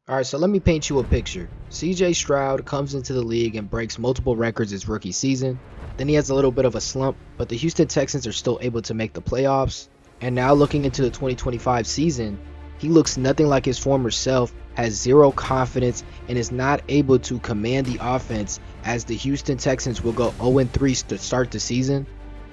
All right, so let me paint you a picture. CJ Stroud comes into the league and breaks multiple records his rookie season. Then he has a little bit of a slump, but the Houston Texans are still able to make the playoffs. And now looking into the 2025 season, he looks nothing like his former self, has zero confidence, and is not able to command the offense as the Houston Texans will go 0-3 to start the season.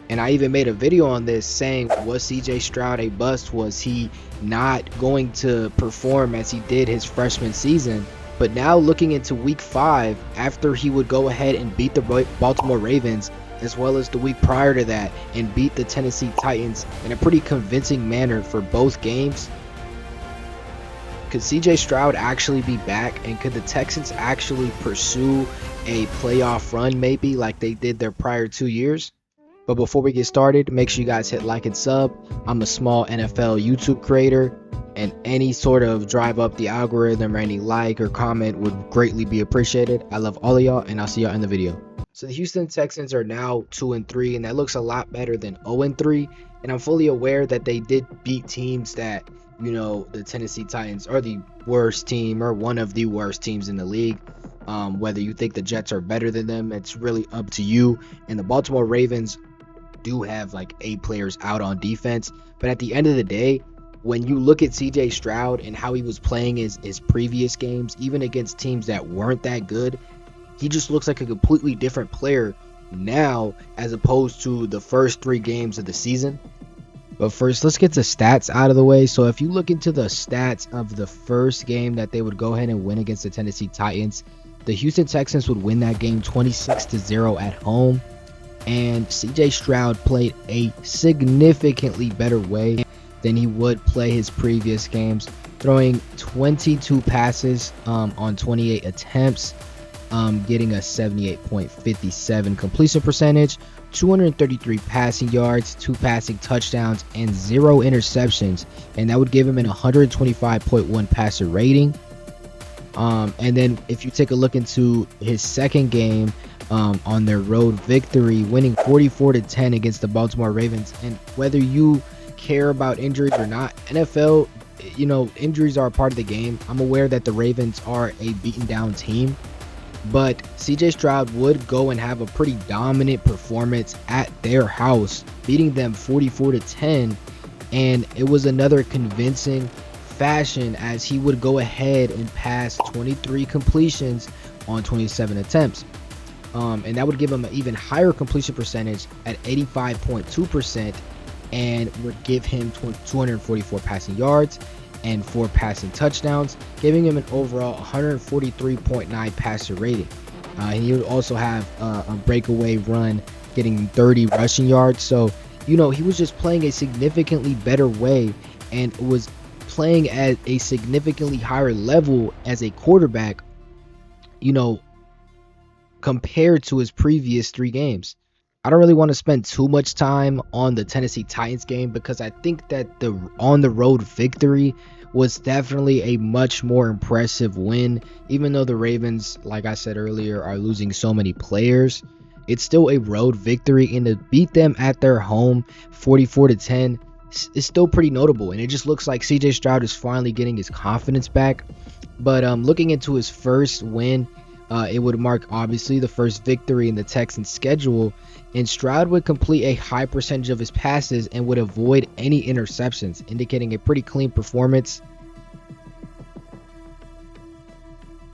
And I even made a video on this saying, was CJ Stroud a bust? Was he not going to perform as he did his freshman season? But now looking into week 5, after he would go ahead and beat the Baltimore Ravens, as well as the week prior to that, and beat the Tennessee Titans in a pretty convincing manner for both games, could CJ Stroud actually be back? And could the Texans actually pursue a playoff run maybe like they did their prior 2 years? But before we get started, make sure you guys hit like and sub. I'm a small NFL YouTube creator, and any sort of drive up the algorithm or any like or comment would greatly be appreciated. I love all of y'all, and I'll see y'all in the video. So the Houston Texans are now 2-3, and that looks a lot better than 0-3. And I'm fully aware that they did beat teams that, the Tennessee Titans are the worst team or one of the worst teams in the league. Whether you think the Jets are better than them, it's really up to you. And the Baltimore Ravens do have like 8 players out on defense, but at the end of the day, when you look at CJ Stroud and how he was playing his previous games, even against teams that weren't that good, he just looks like a completely different player now as opposed to the first 3 games of the season. But first, let's get the stats out of the way. So if you look into the stats of the first game that they would go ahead and win against the Tennessee Titans, the Houston Texans would win that game 26-0 at home. And CJ Stroud played a significantly better way than he would play his previous games, throwing 22 passes on 28 attempts, getting a 78.57 completion percentage, 233 passing yards, 2 passing touchdowns, and 0 interceptions, and that would give him an 125.1 passer rating. And then if you take a look into his second game, on their road victory, winning 44-10 against the Baltimore Ravens. And whether you care about injuries or not, NFL, injuries are a part of the game. I'm aware that the Ravens are a beaten down team, but CJ Stroud would go and have a pretty dominant performance at their house, beating them 44-10, and it was another convincing fashion as he would go ahead and pass 23 completions on 27 attempts. And that would give him an even higher completion percentage at 85.2%, and would give him 244 passing yards and 4 passing touchdowns, giving him an overall 143.9 passer rating. He would also have a breakaway run, getting 30 rushing yards. So, he was just playing a significantly better way and was playing at a significantly higher level as a quarterback, compared to his previous 3 games. I don't really want to spend too much time on the Tennessee Titans game because I think that the on the road victory was definitely a much more impressive win. Even though the Ravens, like I said earlier, are losing so many players, it's still a road victory, and to beat them at their home 44-10 is still pretty notable. And it just looks like CJ Stroud is finally getting his confidence back. But looking into his first win, it would mark obviously the first victory in the Texans schedule, and Stroud would complete a high percentage of his passes and would avoid any interceptions, indicating a pretty clean performance.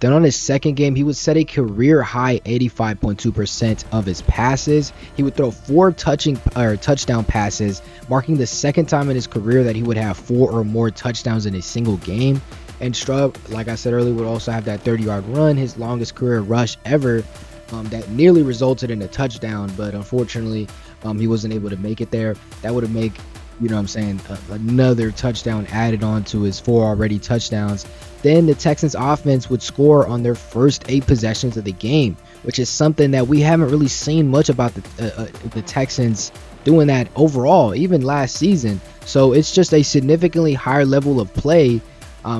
Then on his second game, he would set a career high 85.2% of his passes. He would throw 4 touchdown passes, marking the second time in his career that he would have 4 or more touchdowns in a single game. And Stroud, like I said earlier, would also have that 30-yard run, his longest career rush ever, that nearly resulted in a touchdown, but unfortunately he wasn't able to make it there. That would have made, another touchdown added on to his 4 already touchdowns. Then the Texans offense would score on their first 8 possessions of the game, which is something that we haven't really seen much about the Texans doing that overall, even last season. So it's just a significantly higher level of play.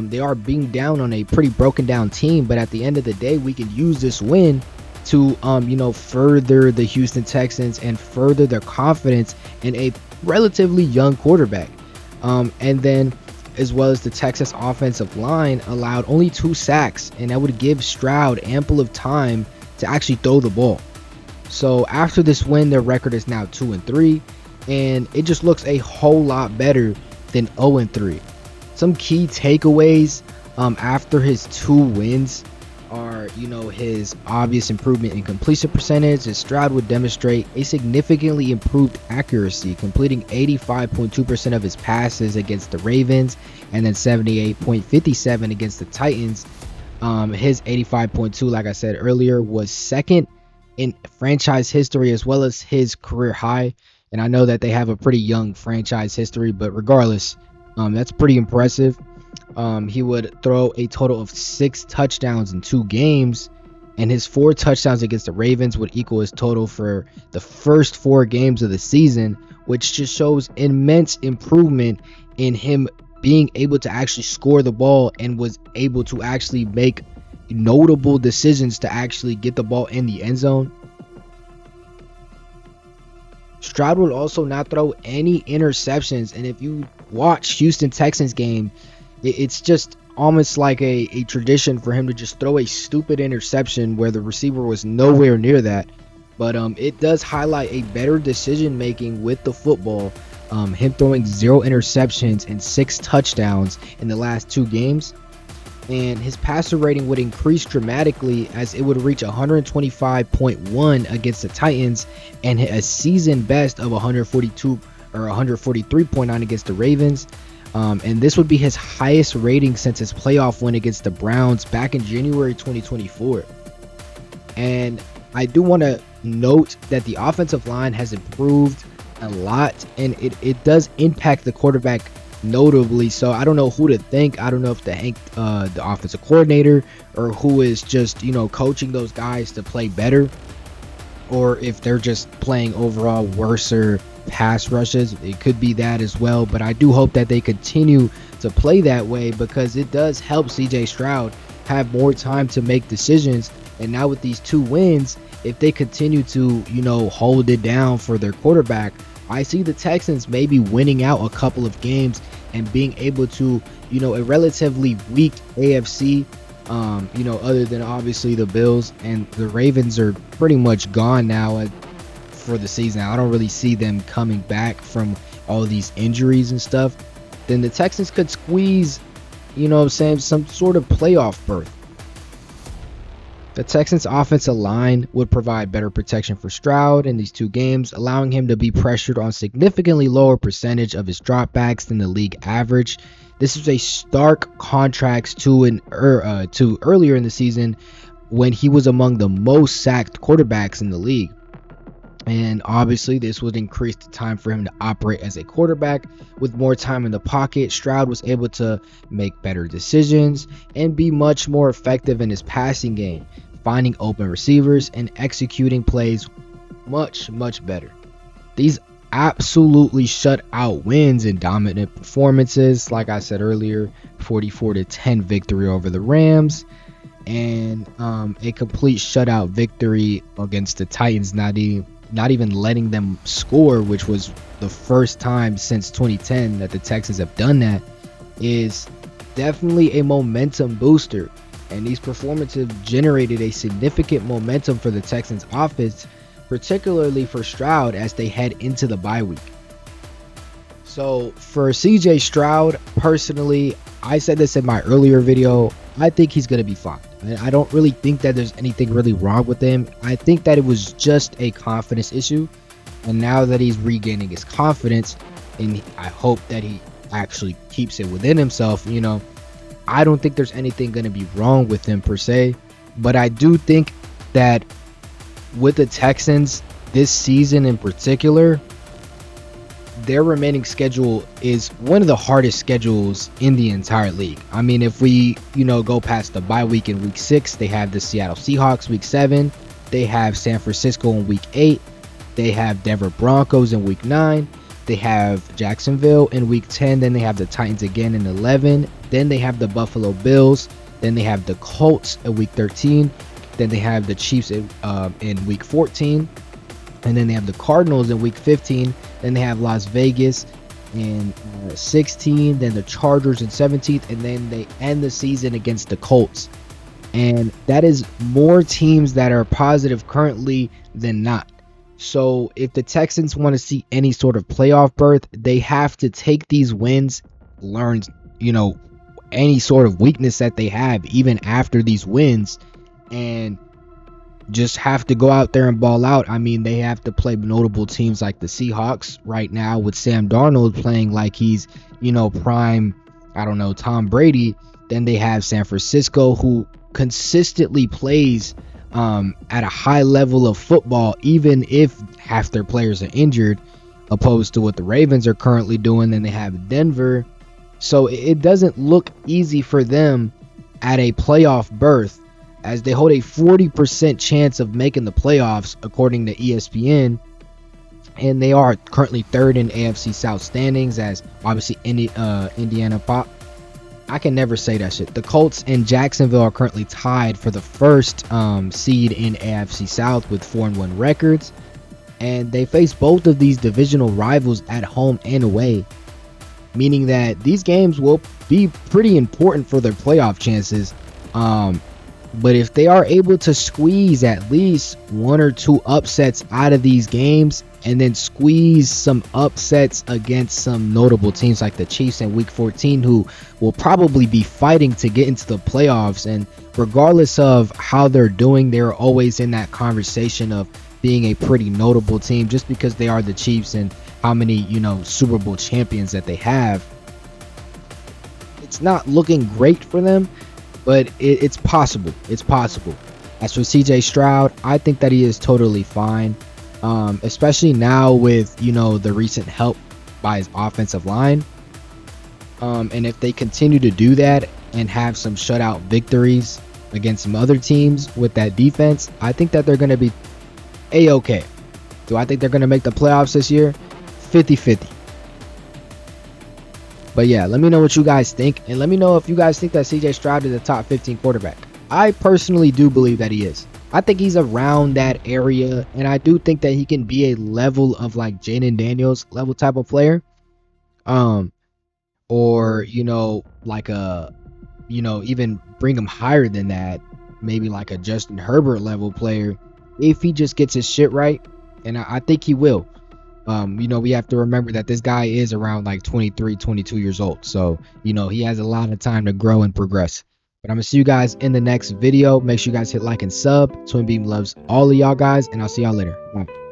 They are being down on a pretty broken down team, but at the end of the day, we can use this win to further the Houston Texans and further their confidence in a relatively young quarterback. And then as well as the Texas offensive line allowed only 2 sacks, and that would give Stroud ample of time to actually throw the ball. So after this win, their record is now 2-3, and it just looks a whole lot better than 0-3. Some key takeaways after his 2 wins are, his obvious improvement in completion percentage, as Stroud would demonstrate a significantly improved accuracy, completing 85.2% of his passes against the Ravens, and then 78.57 against the Titans. His 85.2, like I said earlier, was second in franchise history as well as his career high. And I know that they have a pretty young franchise history, but regardless, that's pretty impressive. He would throw a total of 6 touchdowns in 2 games, and his 4 touchdowns against the Ravens would equal his total for the first 4 games of the season, which just shows immense improvement in him being able to actually score the ball and was able to actually make notable decisions to actually get the ball in the end zone. Stroud would also not throw any interceptions, and if you watch Houston Texans game, it's just almost like a tradition for him to just throw a stupid interception where the receiver was nowhere near that. But it does highlight a better decision making with the football. Him throwing 0 interceptions and 6 touchdowns in the last 2 games. And his passer rating would increase dramatically, as it would reach 125.1 against the Titans and hit a season best of 142 or 143.9 against the Ravens. And this would be his highest rating since his playoff win against the Browns back in January 2024. And I do want to note that the offensive line has improved a lot, and it does impact the quarterback notably. So I don't know who to thank. I don't know if to thank the offensive coordinator, or who is just coaching those guys to play better, or if they're just playing overall worser pass rushes. It could be that as well, but I do hope that they continue to play that way, because it does help CJ Stroud have more time to make decisions. And now with these 2 wins, if they continue to hold it down for their quarterback, I see the Texans maybe winning out a couple of games and being able to, a relatively weak AFC, other than obviously the Bills, and the Ravens are pretty much gone now for the season. I don't really see them coming back from all these injuries and stuff. Then the Texans could squeeze, some sort of playoff berth. The Texans offensive line would provide better protection for Stroud in these 2 games, allowing him to be pressured on significantly lower percentage of his dropbacks than the league average. This is a stark contrast to earlier in the season, when he was among the most sacked quarterbacks in the league. And obviously this would increase the time for him to operate as a quarterback. With more time in the pocket, Stroud was able to make better decisions and be much more effective in his passing game, finding open receivers and executing plays much better. These absolutely shut out wins and dominant performances, like I said earlier, 44-10 victory over the Rams, and a complete shutout victory against the Titans, not even letting them score, which was the first time since 2010 that the Texans have done that, is definitely a momentum booster. And these performances generated a significant momentum for the Texans offense, particularly for Stroud as they head into the bye week. So for CJ Stroud, personally, I said this in my earlier video, I think he's going to be fine. I don't really think that there's anything really wrong with him. I think that it was just a confidence issue. And now that he's regaining his confidence, and I hope that he actually keeps it within himself, I don't think there's anything going to be wrong with him per se. But I do think that with the Texans this season in particular, their remaining schedule is one of the hardest schedules in the entire league. I mean, if we, go past the bye week in week 6, they have the Seattle Seahawks week 7, they have San Francisco in week 8, they have Denver Broncos in week 9, they have Jacksonville in week 10, then they have the Titans again in 11, then they have the Buffalo Bills, then they have the Colts in week 13, then they have the Chiefs in week 14, and then they have the Cardinals in week 15, then they have Las Vegas in 16, then the Chargers in 17th, and then they end the season against the Colts. And that is more teams that are positive currently than not. So if the Texans want to see any sort of playoff berth, they have to take these wins, learn, any sort of weakness that they have even after these wins, and just have to go out there and ball out. I mean, they have to play notable teams like the Seahawks right now with Sam Darnold playing like he's, prime, I don't know, Tom Brady. Then they have San Francisco, who consistently plays at a high level of football, even if half their players are injured, opposed to what the Ravens are currently doing. Then they have Denver. So it doesn't look easy for them at a playoff berth, as they hold a 40% chance of making the playoffs according to ESPN, and they are currently third in AFC South standings, as obviously Indiana Pop. I can never say that shit. The Colts and Jacksonville are currently tied for the first seed in AFC South with 4-1 records, and they face both of these divisional rivals at home and away, meaning that these games will be pretty important for their playoff chances. But if they are able to squeeze at least one or two upsets out of these games, and then squeeze some upsets against some notable teams like the Chiefs in week 14, who will probably be fighting to get into the playoffs, and regardless of how they're doing, they're always in that conversation of being a pretty notable team just because they are the Chiefs and how many, Super Bowl champions that they have. It's not looking great for them, but it's possible. It's possible. As for CJ Stroud, I think that he is totally fine, especially now with, the recent help by his offensive line. And if they continue to do that and have some shutout victories against some other teams with that defense, I think that they're going to be A-okay. Do I think they're going to make the playoffs this year? 50-50. But yeah, let me know what you guys think, and let me know if you guys think that CJ Stroud is a top 15 quarterback. I personally do believe that he is. I think he's around that area, and I do think that he can be a level of like Jaden Daniels level type of player. Or, like a, even bring him higher than that, maybe like a Justin Herbert level player, if he just gets his shit right, and I think he will. We have to remember that this guy is around like 23, 22 years old. So, he has a lot of time to grow and progress. But I'm going to see you guys in the next video. Make sure you guys hit like and sub. Twin Beam loves all of y'all guys, and I'll see y'all later. Bye.